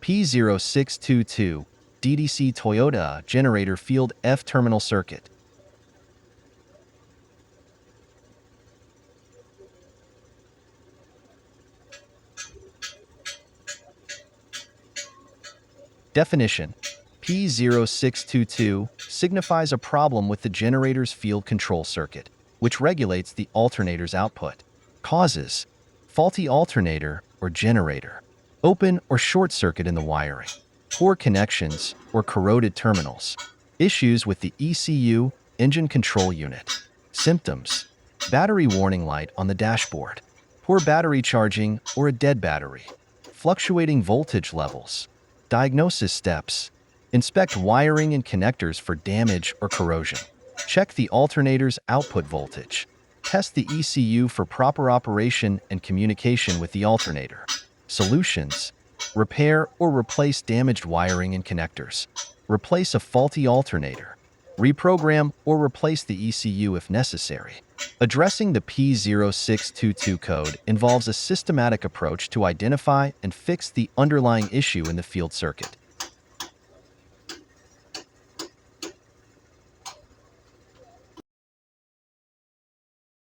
p0622 DDC Toyota generator field F terminal circuit. Definition: p0622 signifies a problem with the generator's field control circuit, which regulates the alternator's output. Causes: faulty alternator or generator, open or short circuit in the wiring, poor connections or corroded terminals, issues with the ECU, engine control unit. Symptoms: battery warning light on the dashboard, poor battery charging or a dead battery, fluctuating voltage levels. Diagnosis steps: inspect wiring and connectors for damage or corrosion. Check the alternator's output voltage. Test the ECU for proper operation and communication with the alternator. Solutions: repair or replace damaged wiring and connectors. Replace a faulty alternator. Reprogram or replace the ECU if necessary. Addressing the p0622 code involves a systematic approach to identify and fix the underlying issue in the field circuit.